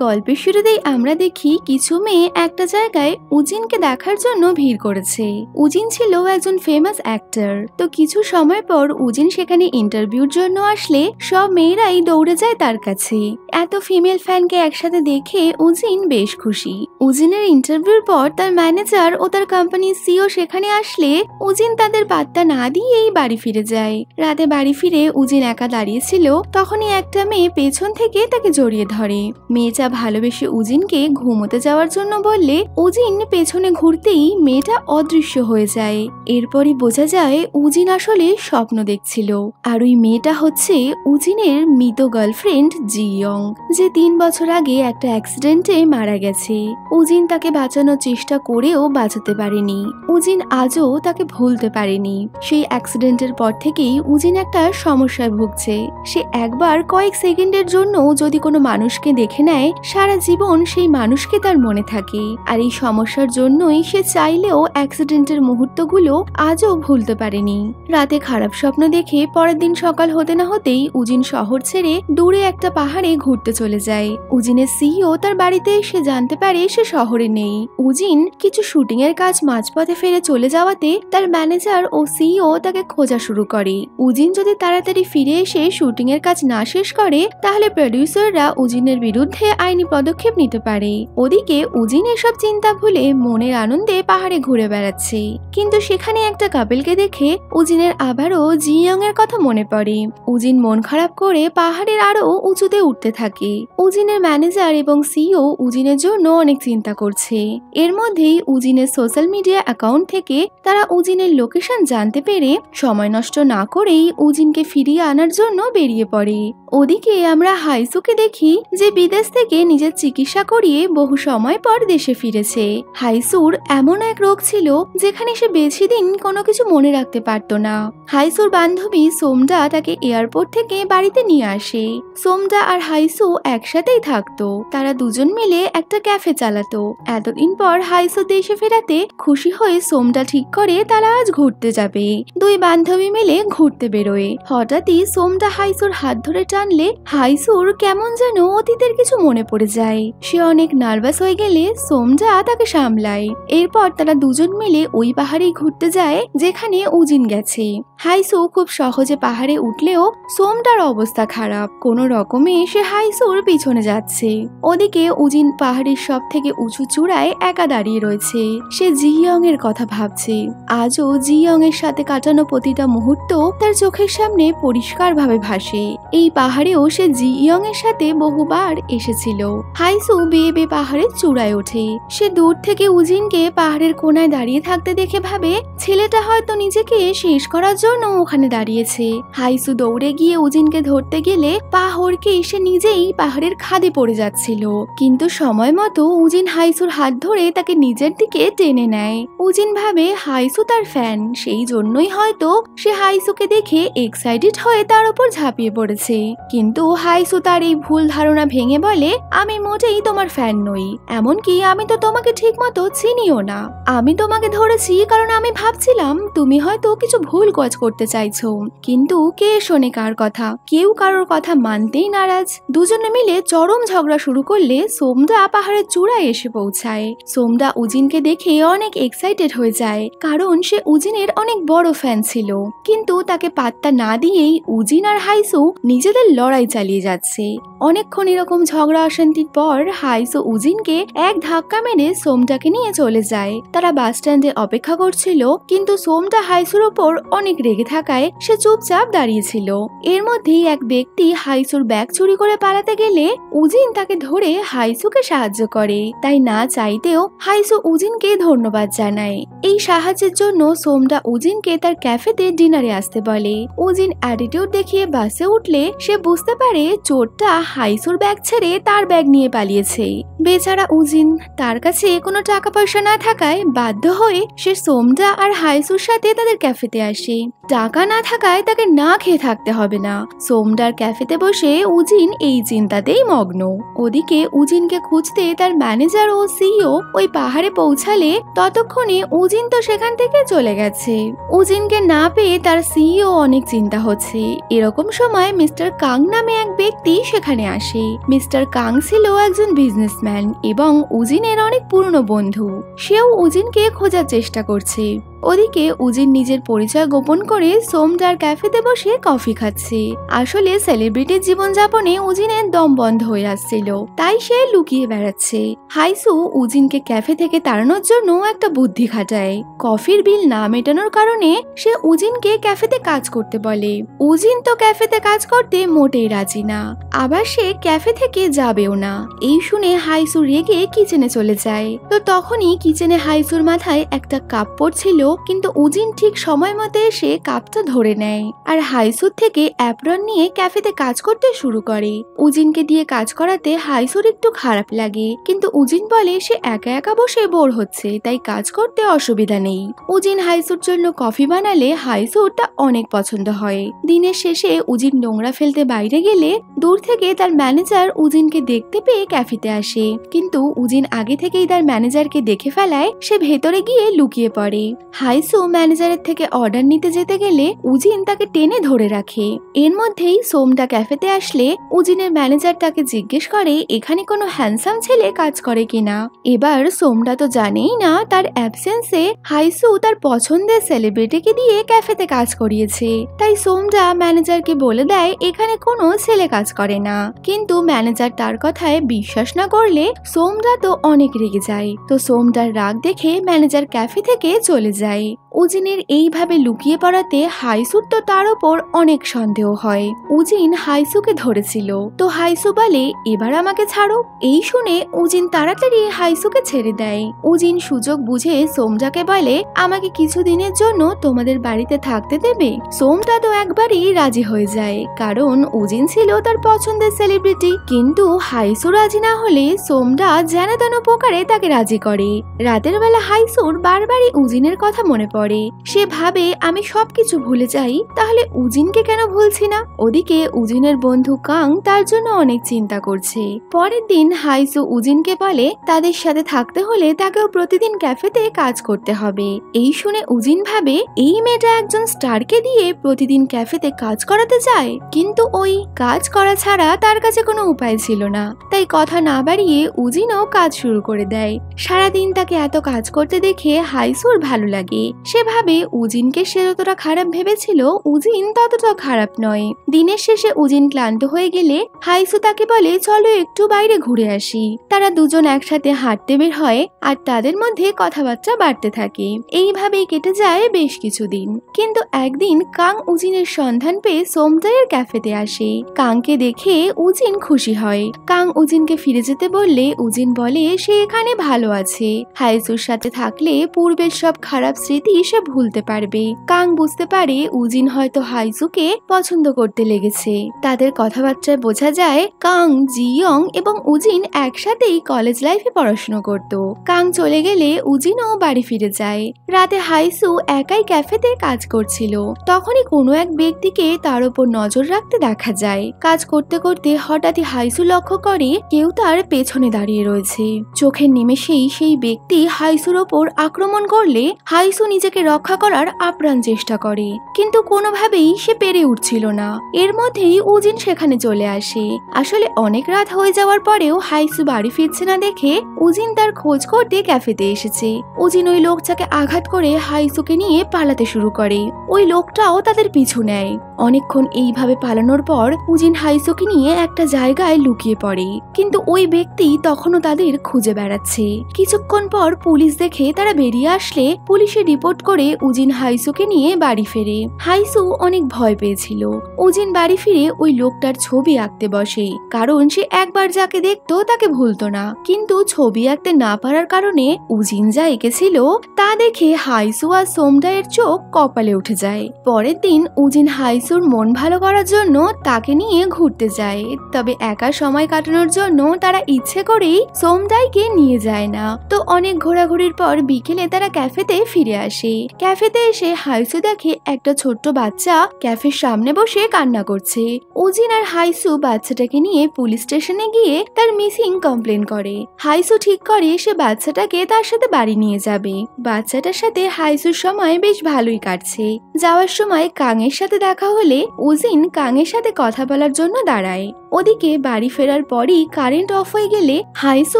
গল্পের শুরুতেই আমরা দেখি কিছু মেয়ে একটা জায়গায় উজিনকে দেখার জন্য ভিড় করেছে। উজিন ছিল একজন ফেমাস অ্যাক্টর। তো কিছু সময় পর উজিন সেখানে ইন্টারভিউর জন্য আসলে সব মেয়েরাই দৌড়ে যায় তার কাছে। এত ফিমেল ফ্যানকে একসাথে দেখে উজিন বেশ খুশি। উজিনের ইন্টারভিউর পর তার ম্যানেজার ও তার কোম্পানির সিও সেখানে আসলে উজিন তাদের পাত্তা না দিয়েই বাড়ি ফিরে যায়। রাতে বাড়ি ফিরে উজিন একা দাঁড়িয়েছিল, তখনই একটা মেয়ে পেছন থেকে তাকে জড়িয়ে ধরে। মেয়েটা ভালোবেসে উজিনকে ঘুমোতে যাওয়ার জন্য বললে উজিন পেছনে ঘুরতেই মেয়েটা অদৃশ্য হয়ে যায়। এরপরই বোঝা যায় উজিন আসলে স্বপ্ন দেখছিল, আর ওই মেয়েটা হচ্ছে উজিনের মৃত গার্লফ্রেন্ড জিয়ং, যে 3 বছর আগে একটা অ্যাক্সিডেন্টে মারা গেছে। উজিন তাকে বাঁচানোর চেষ্টা করেও বাঁচাতে পারেনি। উজিন আজও তাকে ভুলতে পারেনি। সেই অ্যাক্সিডেন্টের পর থেকেই উজিন একটা সমস্যায় ভুগছে। সে একবার কয়েক সেকেন্ডের জন্য যদি কোনো মানুষকে দেখে নেয়, সারা জীবন সেই মানুষকে তার মনে থাকে। আর এই সমস্যার জন্যই সে চাইলেও অ্যাক্সিডেন্টের মুহূর্তগুলো আজও ভুলতে পারেনি। রাতে খারাপ স্বপ্ন দেখে পরের দিন সকাল হতে না হতেই উজিন শহর ছেড়ে দূরে একটা পাহাড়ে ঘুরতে চলে যায়। উজিনের সিইও তার বাড়িতে এসে জানতে পারে সে শহরে নেই। উজিন কিছু শুটিং এর কাজ মাঝপথে ফেলে চলে যাওয়াতে তার ম্যানেজার ও সিইও তাকে খোঁজা শুরু করে। উজিন যদি তাড়াতাড়ি ফিরে এসে শুটিং এর কাজ না শেষ করে, তাহলে প্রডিউসাররা উজিনের বিরুদ্ধে আইনি পদক্ষেপ নিতে পারে। ওদিকে উজিন এসব চিন্তা ভুলে মনের আনন্দে পাহাড়ে ঘুরে বেড়াচ্ছে। কিন্তু সেখানে একটা কাপেলকে দেখে উজিনের আবারও জিয়ং এর কথা মনে পড়ে। উজিন মন খারাপ করে পাহাড়ের আরো উঁচুতে উঠতে থাকে। উজিনের ম্যানেজার এবং সিইও উজিনের জন্য অনেক চিন্তা করছে। এর মধ্যেই উজিনের সোশ্যাল মিডিয়া অ্যাকাউন্ট থেকে তারা উজিনের লোকেশন জানতে পেরে সময় নষ্ট না করেই উজিনকে ফিরিয়ে আনার জন্য বেরিয়ে পড়ে। ওদিকে আমরা হাইসুকে দেখি যে বিদেশ থেকে নিজের চিকিৎসা করিয়ে বহু সময় পর দেশে ফিরেছে। হাইসুর এমন এক রোগ ছিল যেখানে সে বেশি দিন কোনো কিছু মনে রাখতে পারত না। হাইসুর বান্ধবী সোমডা তাকে এয়ারপোর্ট থেকে বাড়িতে নিয়ে আসে। সোমডা আর হাইসু একসাথেই থাকতো। তারা দুজন মিলে একটা ক্যাফে চালাতো। এতদিন পর হাইসু দেশে ফেরাতে খুশি হয়ে সোমডা ঠিক করে তারা আজ ঘুরতে যাবে। দুই বান্ধবী মিলে ঘুরতে বেরোয়। হঠাৎই সোমডা হাইসুর হাত ধরে টানলে হাইসুর কেমন যেন অতীতের কিছু মনে পড়ে যায়। সে অনেক নার্ভাস হয়ে গেলে সোমডা তাকে সামলায়। এরপর তারা দুজন মিলে ওই পাহাড়ে ঘুরতে যায় যেখানে উজিন গেছে। হাইসু খুব সহজে পাহাড়ে উঠলেও সোমডার অবস্থা খারাপ। কোনো রকমে সে হাইসুর পিছনে যাচ্ছে। ওদিকে উজিন পাহাড়ের সব থেকে উঁচু চূড়ায় একা দাঁড়িয়ে রয়েছে। সে জিয়ং এর কথা ভাবছে। আজও জিয়ং এর সাথে কাটানো প্রতিটা মুহূর্ত তার চোখের সামনে পরিষ্কার ভাবে ভাসে। এই পাহাড়েও সে জিয়ং এর সাথে বহুবার এসেছিল। হাইসু বেয়ে বেয়ে পাহাড়ের চূড়ায় ওঠে। সে দূর থেকে উজিনকে পাহাড়ের কোনায় দাঁড়িয়ে থাকতে দেখে ভাবে ছেলেটা হয়তো নিজেকে শেষ করার জন্য ওখানে দাঁড়িয়েছে। হাইসু দৌড়ে গিয়ে উজিনকে ধরতে গেলে পা হড়কে সে নিজেই পাহাড়ের খাদে পড়ে যাচ্ছিল। কিন্তু সময় মতো উজিন হাইসুর হাত ধরে তাকে নিজের দিকে টেনে নেয়। উজিন ভাবে হাইসু তার ফ্যান, সেই জন্যই হয়তো সে হাইসুকে দেখে এক্সাইটেড হয়ে তার উপর ঝাঁপিয়ে পড়েছে। কিন্তু হাইসু তার এই ভুল ধারণা ভেঙে বলে, আমি মোটেই তোমার ফ্যান নই, এমনকি আমি তো তোমাকে ঠিক মতো চিনিও না। আমি তোমাকে ধরেছি কারণ আমি ভাবছিলাম তুমি হয়তো কিছু ভুল কাজ করতে চাইছো। কিন্তু কে শোনে কার কথা? কেউ কারোর কথা মানতেই নারাজ। দুজনে মিলে চরম ঝগড়া শুরু করলে সোমডা পাহাড়ের চূড়ায় এসে পৌঁছায়। সোমডা উজিনকে দেখে অনেক এক্সাইটেড হয়ে যায়, কারণ সে উজিনের অনেক বড় ফ্যান ছিল। কিন্তু তাকে পাত্তা না দিয়েই উজিন আর হাইসু নিজেদের লড়াই চালিয়ে যাচ্ছে। অনেকক্ষণ এরকম ঝগড়া অশান্তির পর হাইসু উজিনকে এক ধাক্কা মেরে সোমডাকে নিয়ে চলে যায়। তারা বাস স্ট্যান্ডে অপেক্ষা করছিল, কিন্তু সোমডা হাইসুর ওপর অনেক রেগে থাকায় সে চুপচাপ দাঁড়িয়েছিল। এর মধ্যেই এক ব্যক্তি হাইসুর ব্যাগ চুরি করে পালাতে গেলে উজিন তাকে ধরে হাইসুকে সাহায্য করে। তাই না চাইতেও হাইসু উজিনকে ধন্যবাদ জানায়। এই সাহায্যের জন্য সোমডা উজিনকে তার ক্যাফেতে ডিনারে আসতে বলে। উজিন অ্যাটিটিউড দেখিয়ে বাসে উঠলে সে বুঝতে পারে চোরটা হাইসুর ব্যাগ ছেড়ে তার ব্যাগ নিয়ে পালিয়েছে। বেচারা উজিন, তার কাছে কোনো টাকা পয়সা না থাকায় বাধ্য হয়ে সে সোমডা আর হাইসুর সাথে তাদের ক্যাফেতে আসে। টাকা না থাকায় তাকে না খেয়ে থাকতে হবে না। সোমডার ক্যাফেতে বসে উজিন এই চিন্তাতেই মগ্ন। ওদিকে উজিনকে খুঁজতে তার ম্যানেজার ও সিইও ওই পাহাড়ে পৌঁছালে ততক্ষণে উজিন তো সেখান থেকে চলে গেছে। উজিনকে না পেয়ে তার সিইও অনেক চিন্তা হচ্ছে। এরকম সময় মিস্টার কাং নামে এক ব্যক্তি সেখানে আসে। মিস্টার কাং ছিল একজন বিজনেসম্যান এবং উজিনের অনেক পুরনো বন্ধু। সেও উজিনকে খোঁজার চেষ্টা করছে। ওদিকে উজিন নিজের পরিচয় গোপন করে সোমদার ক্যাফেতে বসে কফি খাচ্ছে। আসলে সেলিব্রিটির জীবনযাপনে উজিনের দম বন্ধ হয়ে আসছিল, তাই সে লুকিয়ে বেড়াচ্ছে। হাইসু উজিনকে ক্যাফে থেকে তাড়ানোর জন্য একটা বুদ্ধি খাটায়। কফির বিল না মেটানোর কারণে সে উজিনকে ক্যাফেতে কাজ করতে বলে। উজিন তো ক্যাফেতে কাজ করতে মোটেই রাজি না, আবার সে ক্যাফে থেকে যাবেও না। এই শুনে হাইসু রেগে কিচেনে চলে যায়। তো তখনই কিচেনে হাইসুর মাথায় একটা কাপ পড়ছিল, কিন্তু উজিন ঠিক সময় মতো এসে কাপটা ধরে নেয় আর হাইসুর থেকে অ্যাপ্রন নিয়ে ক্যাফেতে কাজ করতে শুরু করে। উজিনকে দিয়ে কাজ করাতে হাইসুর একটু খারাপ লাগে, কিন্তু উজিন বলে সে একা একা বসে বোর হচ্ছে, তাই কাজ করতে অসুবিধা নেই। উজিন হাইসুর জন্য কফি বানালে হাইসুর তা অনেক পছন্দ হয়। দিনের শেষে উজিন নোংরা ফেলতে বাইরে গেলে দূর থেকে তার ম্যানেজার উজিনকে দেখতে পেয়ে ক্যাফেতে আসে, কিন্তু উজিন আগে থেকেই তার ম্যানেজারকে দেখে ফেলায় সে ভেতরে গিয়ে লুকিয়ে পড়ে। হাইসু ম্যানেজারের থেকে অর্ডার নিতে যেতে গেলে উজিন তাকে টেনে ধরে রাখে। এর মধ্যেই সোমটা ক্যাফেতে আসলে উজিনের ম্যানেজার তাকে জিজ্ঞেস করে এখানে কোনো হ্যান্ডসাম ছেলে কাজ করে কিনা। এবার সোমটা তো জানেই না তার অ্যাবসেন্সে হাইসু তার পছন্দের সেলিব্রিটিকে দিয়ে ক্যাফেতে কাজ করিয়েছে, তাই সোমটা ম্যানেজারকে বলে দেয় এখানে কোনো ছেলে কাজ করে না। কিন্তু ম্যানেজার তার কথায় বিশ্বাস না করলে সোমটা তো অনেক রেগে যায়। তো সোমটার রাগ দেখে ম্যানেজার ক্যাফে থেকে চলে যায়। উজিনের এইভাবে লুকিয়ে পড়াতে হাইসুর তো তার ওপর অনেক সন্দেহ হয়। উজিন হাইসুকে ধরেছিল, তো হাইসু বলে এবার আমাকে ছাড়ো। এই শুনে উজিন তাড়াতাড়ি হাইসুকে ছেড়ে দেয়। উজিন সুযোগ বুঝে সোমটাকে বলে আমাকে কিছুদিনের জন্য তোমাদের বাড়িতে থাকতে দেবে। সোমটা তো একবারই রাজি হয়ে যায়, কারণ উজিন ছিল তার পছন্দের সেলিব্রিটি। কিন্তু হাইসু রাজি না হলে সোমটা যেন তেন প্রকারে তাকে রাজি করে। রাতের বেলা হাইসুর বারবারই উজিনের কথা মনে পড়ে। সে ভাবে আমি সবকিছু ভুলে যাই, তাহলে উজিনকে কেন ভুলছি না। ওদিকে উজিনের বন্ধু কাং তার জন্য অনেক চিন্তা করছে। পরের দিন হাইসু উজিনকে বলে তাদের সাথে থাকতে হলে তাকেও প্রতিদিন ক্যাফেতে কাজ করতে হবে। এই শুনে উজিন ভাবে এই মেয়েটা একজন স্টারকে দিয়ে প্রতিদিন ক্যাফেতে কাজ করাতে চায়, কিন্তু ওই কাজ করা ছাড়া তার কাছে কোনো উপায় ছিল না। তাই কথা না বাড়িয়ে উজিনও কাজ শুরু করে দেয়। সারাদিন তাকে এত কাজ করতে দেখে হাইসুর ভালো লাগে। সে ভাবে উজিনকে সে যতটা খারাপ ভেবেছিল উজিন ততটা খারাপ নয়। দিনের শেষে উজিন ক্লান্ত হয়ে গেলে হাইসু তাকে বলে চলো একটু বাইরে ঘুরে আসি। তারা দুজন একসাথে হাঁটতে বের হয় আর তাদের মধ্যে কথাবার্তা বাড়তে থাকে। এইভাবেই কেটে যায় বেশ কিছুদিন। কিন্তু একদিন কাং উজিনের সন্ধান পেয়ে সোমটাইয়ের ক্যাফেতে আসে। কাংকে দেখে উজিন খুশি হয়। কাং উজিনকে ফিরে যেতে বললে উজিন বলে সে এখানে ভালো আছে। হাইসুর সাথে থাকলে পূর্বের সব খারাপ স্মৃতি সে ভুলতে পারবে। কাং বুঝতে পারে উজিন হয়তো হাইসুকে পছন্দ করতে লেগেছে। তাদের কথাবার্তায় বোঝা যায় কাং, জিয়ং এবং উজিন একসাথেই কলেজ লাইফে পড়াশোনা করত। কাং চলে গেলে উজিনও বাড়ি ফিরে যায়। রাতে হাইসু একাই ক্যাফেতে কাজ করছিল। তখনই কোনো এক ব্যক্তিকে তার উপর নজর রাখতে দেখা যায়। কাজ করতে করতে হঠাৎই হাইসু লক্ষ্য করে কেউ তার পেছনে দাঁড়িয়ে রয়েছে। চোখের নিমেষেই সেই ব্যক্তি হাইসুর ওপর আক্রমণ করলে হাইসু নিজেকে রক্ষা করার আপ্রাণ চেষ্টা করে, কিন্তু কোনোভাবেই সে পেরে উঠছিল না। এর মধ্যেই উজিন সেখানে চলে আসে। আসলে অনেক রাত হয়ে যাওয়ার পরেও হাইসু বাড়ি ফিরছে না দেখে উজিন তার খোঁজ করতে ক্যাফেতে এসেছে। উজিন ওই লোকটাকে আঘাত করে হাইসুকে নিয়ে পালাতে শুরু করে। ওই লোকটাও তাদের পিছু নেয়। অনেকক্ষণ এইভাবে পালানোর পর উজিন হাইসুকে নিয়ে একটা জায়গায় লুকিয়ে পড়ে, কিন্তু ওই ব্যক্তি তখনও তাদের খুঁজে বেড়াচ্ছে। কিছুক্ষণ পর পুলিশ দেখে তারা বেরিয়ে আসলে পুলিশে রিপোর্ট করে উজিন হাইসুকে নিয়ে বাড়ি ফেরে। হাইসু অনেক ভয় পেয়েছিল। উজিন বাড়ি ফিরে ওই লোকটার ছবি আঁকতে বসে, কারণ সে একবার যাকে দেখতো তাকে ভুলতো না। কিন্তু ছবি আঁকতে না পারার কারণে উজিন যা এঁকেছিল তা দেখে হাইসু আর সোমটাইয়ের চোখ কপালে উঠে যায়। পরের দিন উজিন হাইসুর মন ভালো করার জন্য তাকে নিয়ে ঘুরতে যায়, তবে একা সময় কাটানোর জন্য তারা ইচ্ছে করেই সোমটাইকে নিয়ে যায় না। তো অনেক ঘোরাঘুরির পর বিকেলে তারা ক্যাফেতে ফিরে ফিরে আসে। ক্যাফেতে এসে হাইসু দেখে একটা ছোট্ট বাচ্চা ক্যাফের সামনে বসে কান্না করছে। উজিন আর হাইসু বাচ্চাটাকে নিয়ে পুলিশ স্টেশনে গিয়ে তার মিসিং কমপ্লেন করে। হাইসু ঠিক করে সে বাচ্চাটাকে তার সাথে বাড়ি নিয়ে যাবে। বাচ্চাটার সাথে হাইসুর সময় বেশ ভালোই কাটছে। যাওয়ার সময় কাংয়ের সাথে দেখা হলে উজিন কাংয়ের সাথে কথা বলার জন্য দাঁড়ায়। ওদিকে বাড়ি ফেরার পরই কারেন্ট অফ হয়ে গেলে হাইসু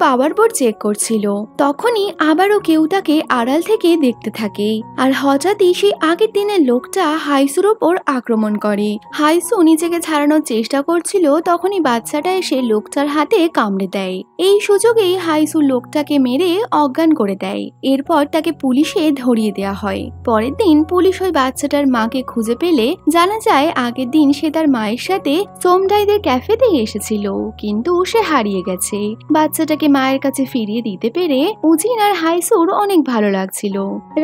পাওয়ার বোর্ড চেক করছিল। তখনই আবারও কেউ তাকে আড়াল থেকে দেখতে থাকে আর হঠাৎই সেই আগের দিনের লোকটা হাইসুর ওপর আক্রমণ করে। হাইসু নিজেকে ছাড়ানোর চেষ্টা করছিল, তখনই বাচ্চাটা এসে লোকটার হাতে কামড়ে দেয়। এই সুযোগেই হাইসু লোকটাকে মেরে অজ্ঞান করে দেয়। এরপর তাকে পুলিশে ধরিয়ে দেওয়া হয়। পরের দিন পুলিশ ওই বাচ্চাটার মাকে খুঁজে পেলে জানা যায় আগের দিন সে তার মায়ের সাথে সোমডাইদের ক্যাফেতেই এসেছিল, কিন্তু সে হারিয়ে গেছে। বাচ্চাটাকে মায়ের কাছে ফিরিয়ে দিতে পেরে উজিন আর হাইসুর অনেক ভালো লাগছিল।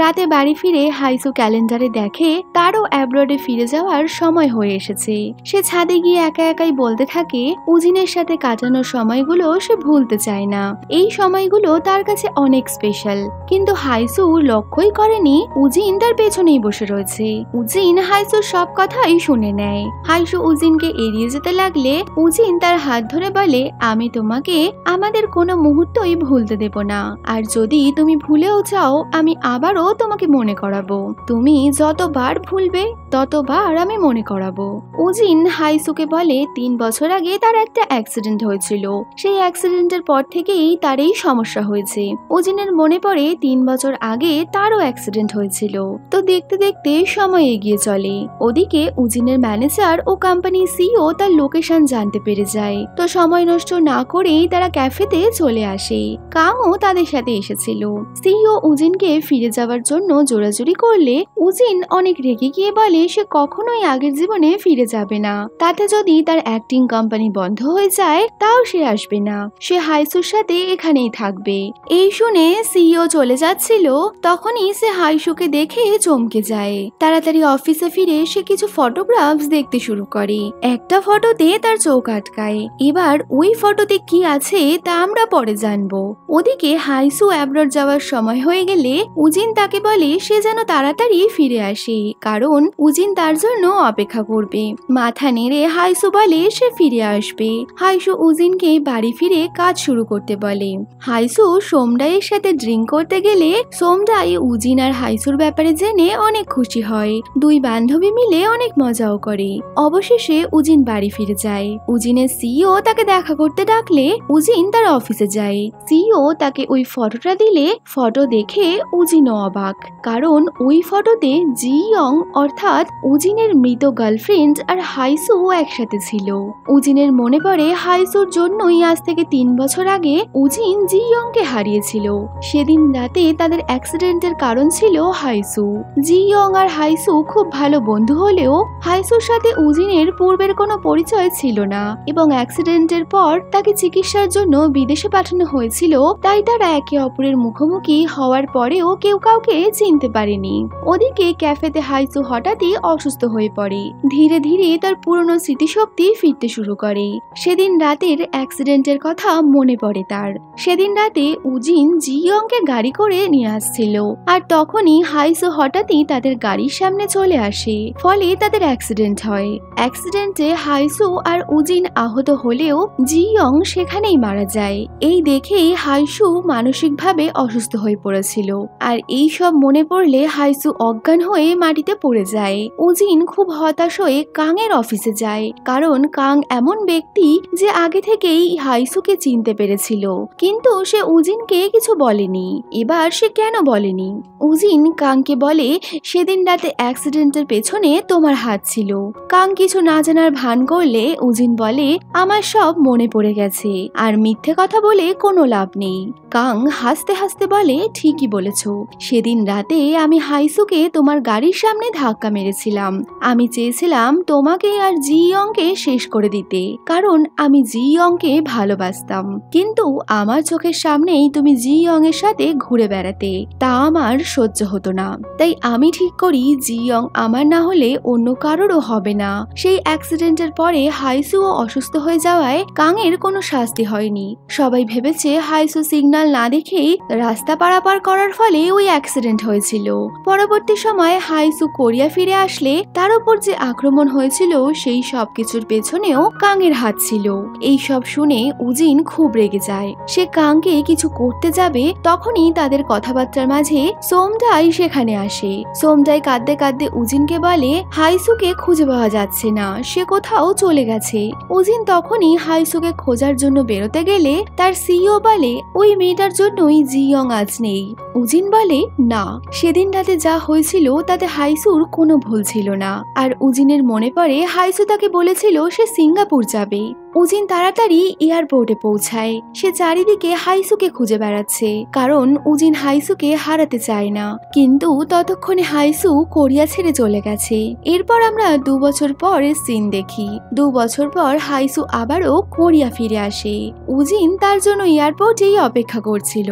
রাতে বাড়ি ফিরে হাইসু ক্যালেন্ডারে দেখে তারও অ্যাব্রডে ফিরে যাওয়ার সময় হয়ে এসেছে। সে ছাদে গিয়ে একা একাই বলতে থাকে উজিনের সাথে কাটানো সময়গুলো সে ভুলতে চায় না। এই সময়গুলো তার কাছে অনেক স্পেশাল। কিন্তু হাইসু লক্ষ্যই করেনি উজিন তার পেছনেই বসে রয়েছে। উজিন হাইসুর সব কথাই শুনে নেয়। হাইসু উজিনকে এড়িয়ে যেতে লাগলে উজিন তার হাত ধরে বলে, আমি তোমাকে আমাদের কোনো মুহূর্তই ভুলতে দেব না, আর যদি তুমি ভুলেও যাও আমি আবারও তোমাকে মনে করাবো। তুমি যতবার ভুলবে ততবার আমি মনে করাবো। উজিন হাইসুকে বলে 3 বছর আগে তার একটা অ্যাক্সিডেন্ট হয়েছিল। সেই অ্যাক্সিডেন্টের পর থেকেই তার এই সমস্যা হয়েছে। উজিনের মনে পড়ে 3 বছর আগে তারও অ্যাক্সিডেন্ট হয়েছিল। তো দেখতে দেখতে সময় এগিয়ে চলে। ওদিকে উজিনের ম্যানেজার ও কোম্পানি সিইও তার লোকেশন জানতে পেরে যায়। তো সময় নষ্ট না করেই তারা ক্যাফেতে চলে আসে। কাংও তাদের সাথে এসেছিল। সিইও উজিনকে ফিরে যাওয়ার জন্য জোরাজুরি করলে উজিন অনেক রেগে গিয়ে বলে সে কখনোই আগের জীবনে ফিরে যাবে না। তাতে যদি তার অ্যাক্টিং কোম্পানি বন্ধ হয়ে যায় তাও সে আসবে না। সে হাইসুর সাথে এখানেই থাকবে। এই শুনে সিইও চলে যাচ্ছিল, তখনই সে হাইসুকে দেখে চমকে যায়। তাড়াতাড়ি অফিসে ফিরে সে কিছু ফটোগ্রাফস দেখতে শুরু করে। একটা ফটোতে তার চোখ আটকায়। এবার ওই ফটোতে কি আছে তা আমরা পরে জানবো। ওদিকে হাইসু অ্যাব্রড যাওয়ার সময় হয়ে গেলে উজিন তাকে বলে সে যেন তাড়াতাড়ি ফিরে আসে, কারণ উজিন তার জন্য অপেক্ষা করবে। মাথা নেড়ে হাইসু বলে সে ফিরে আসবে। হাইসু উজিনকে বাড়ি ফিরে কাজ শুরু করতে বলে। হাইসু সোমডাইয়ের সাথে ড্রিঙ্ক করতে গেলে সোমডাই উজিন আর হাইসুর ব্যাপারে জেনে অনেক খুশি হয়। দুই বান্ধবী মিলে অনেক মজাও করে। অবশেষে উজিন বাড়ি ফিরে যায়। উজিনের সিইও তাকে দেখা করতে ডাকলে উজিন তার অফিসে যায়। সিইও তাকে ওই ফটোটা দিলে ফটো দেখে উজিনও অবাক, কারণ ওই ফটোতে জি ইয়ং অর্থাৎ উজিনের মৃত গার্লফ্রেন্ড আর হাইসু একসাথে ছিল। উজিনের মনে পড়ে হাইসুর জন্যই আজ থেকে 3 বছর আগে উজিন জি ইয়ংকে হারিয়েছিল। সেদিন রাতে তাদের অ্যাক্সিডেন্টের কারণ ছিল হাইসু। জি ইয়ং আর হাইসু খুব ভালো বন্ধু হলেও হাইসুর সাথে উজিনের পূর্বের কোনো পরিচয় ছিল না, এবং অ্যাক্সিডেন্টের পর তাকে চিকিৎসার জন্য বিদেশে পাঠানো হয়েছিল। তাই তারা একে অপরের মুখোমুখি হওয়ার পরেও কেউ কাউকে চিনতে পারেনি। ওদিকে ক্যাফেতে হাইসু হঠাৎই অসুস্থ হয়ে পড়ে। ধীরে ধীরে তার পুরনো স্মৃতিশক্তি ফিরতে শুরু করে। সেদিন রাতের অ্যাক্সিডেন্টের কথা মনে পড়ে তার। সেদিন রাতে উজিন জি ইয়ংকে গাড়ি করে নিয়ে আসছিল, আর তখনই হাইসু হঠাৎই তাদের গাড়ির সামনে চলে আসে। ফলে তাদের অ্যাক্সিডেন্ট হয়। অ্যাক্সিডেন্টে হাইসু আর উজিন আহত হলেও জি ইয়ং সেখানেই মারা যায়। এই দেখেই হাইসু মানসিকভাবে অসুস্থ হয়ে পড়েছিল, আর এই সব মনে পড়লে হাইসু অজ্ঞান হয়ে মাটিতে পড়ে যায়। উজিন খুব হতাশ হয়ে কাংয়ের অফিসে যায়, কারণ কাং এমন ব্যক্তি যে আগে থেকেই হাইসুকে চিনতে পেরেছিল, কিন্তু সে উজিনকে কিছু বলেনি। এবার সে কেন বলেনি? উজিন কাংকে বলে সেদিন রাতে অ্যাক্সিডেন্টের পেছনে তোমার হাত ছিল। কাং কিছু না জানার ভান করলে উজিন বলে আমার সব মনে পড়ে গেছে, আর মিথ্যে কথা বলে কোনো লাভ নেই। কাং হাসতে হাসতে বলে ঠিকই বলেছ, সেদিন রাতে আমি হাইসুকে তোমার গাড়ির সামনে ধাক্কা মেরেছিলাম। আমি চেয়েছিলাম তোমাকে আর জি ইয়ংকে শেষ করে দিতে, কারণ আমি জি ইয়ংকে ভালোবাসতাম। কিন্তু আমার চোখের সামনেই তুমি জি ইয়ং এর সাথে ঘুরে বেড়াতে, তা আমার সহ্য হতো না। তাই আমি ঠিক করি জি ইয়ং আমার না হলে অন্য কারোরও হবে না। সেই অ্যাক্সিডেন্টের পরে হাইসুও অসুস্থ হয়ে যাওয়ায় কাংয়ের কোনো শাস্তি হয়নি। সবাই ভেবেছে হাইসু সিগন্যাল না দেখেই রাস্তা পারাপার করার ফলে ওই অ্যাক্সিডেন্ট হয়েছিল। পরবর্তী সময় হাইসু কোরিয়া ফিরে আসলে তার উপর যে আক্রমণ হয়েছিল সেই সব কিছুর পেছনেও কাংয়ের হাত ছিল। এই সব শুনে উজিন খুব রেগে যায়। সে কাংকে কিছু করতে যাবে, তখনই তাদের কথাবার্তার মাঝে সোমডাই সেখানে আসে। সোমডাই কাঁদতে কাঁদতে উজিনকে বলে হাইসুকে খুঁজে পাওয়া যাচ্ছে না, সে কোথাও চলে গেছে। উজিন তখনই হাইসুকে খোঁজার জন্য বেরোতে গেলে তার সিইও বলে ওই মেয়েটার জন্যই জি ইয়ং আজ নেই। উজিন বলে না, সেদিন রাতে যা হয়েছিল তাতে হাইসুর কোনো ভুল ছিল না। আর উজিনের মনে পড়ে হাইসু তাকে বলেছিল সে সিঙ্গাপুর যাবে। উজিন তাড়াতাড়ি এয়ারপোর্টে পৌঁছায়। সে চারিদিকে হাইসুকে খুঁজে বেড়াচ্ছে, কারণ উজিন হাইসুকে হারাতে চায় না। কিন্তু ততক্ষণে হাইসু কোরিয়া ছেড়ে চলে গেছে। এরপর আমরা 2 বছর পরের সিন দেখি। 2 বছর পর হাইসু আবারও কোরিয়া ফিরে আসে। উজিন তার জন্য এয়ারপোর্টেই অপেক্ষা করছিল।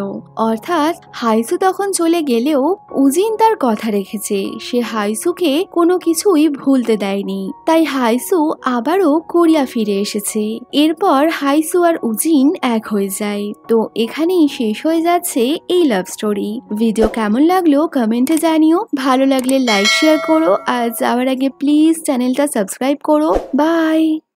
অর্থাৎ হাইসু তখন চলে গেলেও উজিন তার কথা রেখেছে, সে হাইসুকে কোনো কিছুই ভুলতে দেয়নি। তাই হাইসু আবারও কোরিয়া ফিরে এসেছে। এরপর হাইসু আর উজিন এক হয়ে যায়। তো এখানেই শেষ হয়ে যাচ্ছে এই লাভ স্টোরি। ভিডিও কেমন লাগলো কমেন্টে জানিও। ভালো লাগলে লাইক শেয়ার করো, আর যাওয়ার আগে প্লিজ চ্যানেলটা সাবস্ক্রাইব করো। বাই।